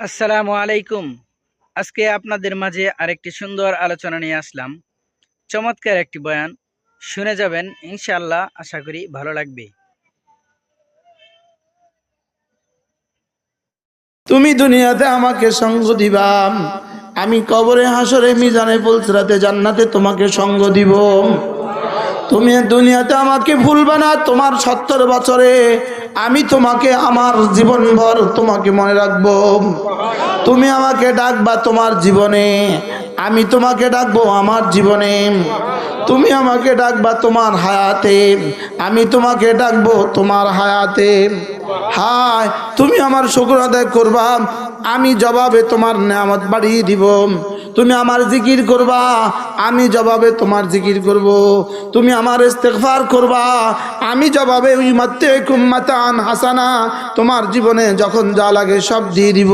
আসসালামু আলাইকুম। আজকে আপনাদের মাঝে আরেকটি সুন্দর আলোচনা নিয়ে আসলাম। চমৎকার একটি বয়ান শুনে যাবেন, ইনশাআল্লাহ। আশা করি ভালো লাগবে। তুমি দুনিয়াতে আমাকে সঙ্গ দিবা, আমি কবরে হাসরে মিজানে পুলসিরাতে জান্নাতে তোমাকে সঙ্গ দিব। তুমি দুনিয়াতে আমাকে ভুলবা না, তোমার 70 বছরে আমি তোমাকে আমার জীবনভর তোমাকে মনে রাখবো। তুমি আমাকে ডাকবা তোমার জীবনে, আমি তোমাকে ডাকবো আমার জীবনে। তুমি আমাকে ডাকবা তোমার হায়াতে, আমি তোমাকে ডাকবো তোমার হায়াতে। হায়, তুমি আমার শুকর আদায় করবা, আমি জবাবে তোমার নেয়ামত বাড়িয়ে দিব। তুমি আমার জিকির করবা, আমি জবাবে তোমার জিকির করব। তুমি আমার ইস্তেগফার করবা, আমি জবাবে উম্মাতুকুম মাতান হাসানা, তোমার জীবনে যখন যা লাগে সব দিয়ে দিব।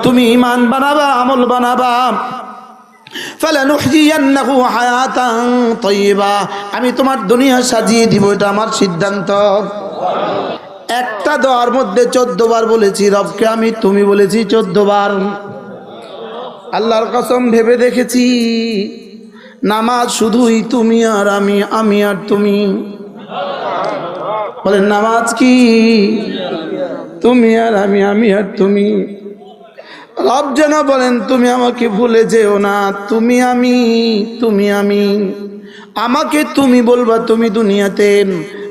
তুমি ঈমান বানাবা, আমল বানাবা। ফালানুহইয়ান্নাহু হায়াতান তাইয়্যিবা, আমি তোমার দুনিয়া সাজিয়ে দিব, এটা আমার সিদ্ধান্ত। একটা দোয়ার মধ্যে 14 বার বলেছি রবকে আমি, তুমি বলেছি 14 বার। আল্লাহর কসম ভেবে দেখেছি, নামাজ শুধুই তুমি আর আমি, আমি আর তুমি। বলেন নামাজ কি? তুমি আর আমি, আমি আর তুমি। রব যেন বলেন তুমি আমাকে ভুলে যেও না, তুমি আমি, তুমি আমি। আমাকে তুমি বলবা তুমি দুনিয়াতে,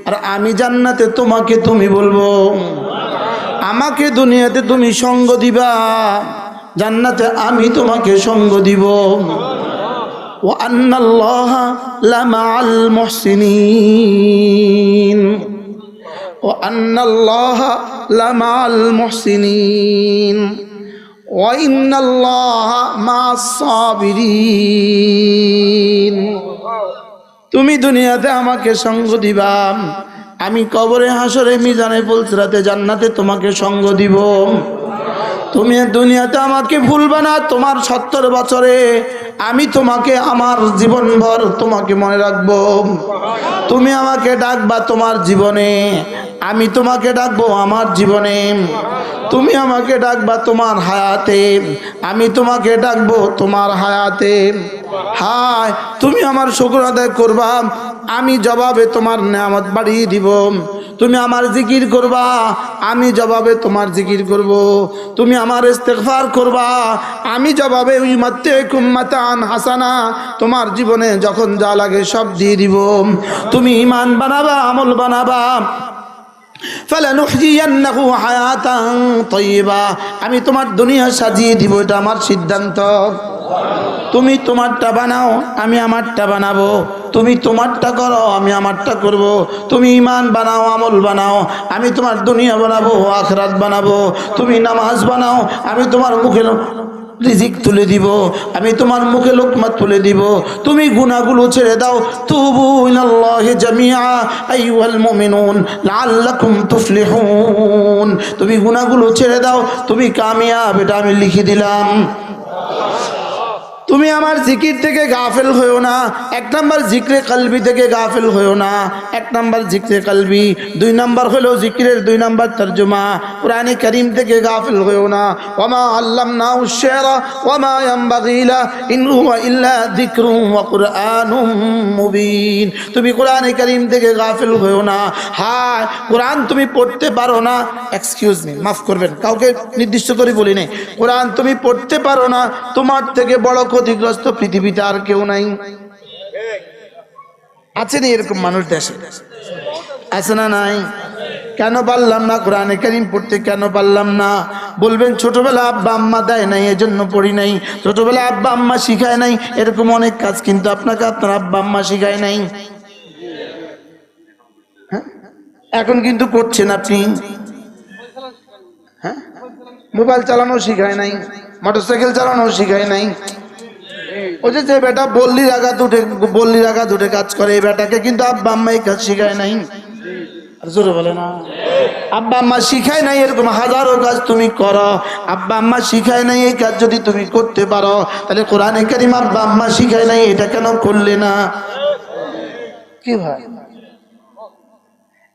আর আমি জান্নাতে তোমাকে তুমি বলবো। আমাকে দুনিয়াতে তুমি সঙ্গ দিবা, জান্নাতে আমি তোমাকে সঙ্গ দিব। ওয়া আন্নাল্লাহা লামাআল মুহসিনিন, ওয়া আন্নাল্লাহা লামাআল মুহসিনিন, ওয়া ইন্নাল্লাহা মা'আস সাবিরিন। তুমি দুনিয়াতে আমাকে সঙ্গ দিবা, আমি কবরে হাসরে মিজানে পুলসিরাতে জান্নাতে তোমাকে সঙ্গ দিব। তুমি দুনিয়াতে আমাকে ভুলবা না, তোমার 70 বছরে আমি তোমাকে আমার জীবনভর তোমাকে মনে রাখবো। তুমি আমাকে ডাকবা তোমার জীবনে, আমি তোমাকে ডাকবো আমার জীবনে। তুমি আমাকে ডাকবা তোমার হায়াতে, আমি তোমাকে ডাকবো তোমার হায়াতে। হায়, তুমি আমার শুকর আদায় করবা, আমি জবাবে তোমার নেয়ামত বাড়িয়ে দিব। তুমি আমার জিকির করবা, আমি জবাবে তোমার জিকির করব। তুমি আমার ইস্তেগফার করবা, আমি জবাবে উম্মাতুকুম মাতান হাসানা, তোমার জীবনে যখন যা লাগে সব দিয়ে দিব। তুমি ঈমান বানাবা, আমল বানাবা। ফালানুহইয়ান্নাহু হায়াতান তাইয়্যিবা, আমি তোমার দুনিয়া সাজিয়ে দিব, এটা আমার সিদ্ধান্ত। তুমি তোমারটা বানাও, আমি আমারটা বানাবো। তুমি তোমারটা করো, আমি আমারটা করব। তুমি ঈমান বানাও, আমল বানাও, আমি তোমার দুনিয়া বানাবো, আখিরাত বানাবো। তুমি নামাজ বানাও, আমি তোমার মুখে রিজিক তুলে দিব, আমি তোমার মুখে লোকমা তুলে দিব। তুমি গুনাহগুলো ছেড়ে দাও, তুবু ইলাল্লাহি জামিআ আইয়ুহাল মুমিনুন লাআল্লাকুম তুফলিহুন। তুমি গুনাহগুলো ছেড়ে দাও, তুমি কামিয়াব, এটা আমি লিখে দিলাম। তুমি আমার জিকির থেকে গাফেল হইও না। 1 নাম্বার জিক্রে কলবি থেকে গাফেল হইও না। 1 নাম্বার জিক্রে কলবি। 2 নাম্বার হলো জিকিরের 2 নাম্বার তরজমা, কোরআনে কারীম থেকে গাফেল হইও না। ওয়ামা আল্লামনাহু আশ-শি'রা ওয়ামা ইয়ানবাগী লা, ইন হুয়া ইল্লা যিকরুন ওয়া কুরআনুম মুবিন। তুমি কোরআনে কারীম থেকে গাফেল হইও না। হায়, কোরআন তুমি পড়তে পারো না, এক্সকিউজ মি, মাফ করবেন, কাউকে নির্দিষ্ট করে বলি নাই। কোরআন তুমি পড়তে পারো না, তোমার থেকে বড় ক্ষতিগ্রস্ত পৃথিবীতে আর কেউ নাই। আছে না এরকম মানুষ দেশে? আছে না নাই? কেন পারলাম না কোরআনে কারীম পড়তে? কেন পারলাম না? বলবেন ছোটবেলা আব্বা আম্মা দেয় নাই, এজন্য পড়ি নাই। ছোটবেলা আব্বা আম্মা শিখায় নাই, এরকম অনেক কাজ কিন্তু আপনাকে আপনার আব্বা আম্মা শিখায় নাই। হ্যাঁ, এখন কিন্তু করছেন আপনি। হ্যাঁ, মোবাইল চালানো শিখায় নাই, মোটরসাইকেল চালানো শিখায় নাই। ওই যে বেটা বল্লির আঘাত উঠে কাজ করে, এই বেটাকে কিন্তু আব্বা আম্মা এই কাজ শিখায় নাই। আর জোরে বলে না, আব্বা আম্মা শিখায় নাই এরকম হাজারো কাজ তুমি করো। আব্বা আম্মা শিখায় নাই এই কাজ যদি তুমি করতে পারো, তাহলে কোরআনে কারীম আব্বা আম্মা শিখায় নাই, এটা কেন করলে না? কি ভাই,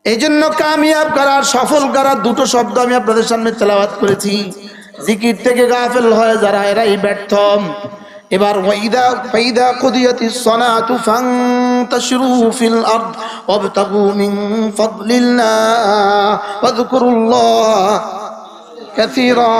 এই জন্য কামিয়াব করার, সফল করার 2টো শব্দ আমি আপনাদের সামনে তেলাওয়াত করেছি। জিকির থেকে গাফেল হয় যারা, এরাই ব্যর্থ। এবার ফাইদা কুদিয়াতিস সালাতু ফান্তাশিরু ফিল আরদ ওয়াবতাগু মিন ফাদলিল্লাহ ওয়াযকুরুল্লাহ কাসীরা।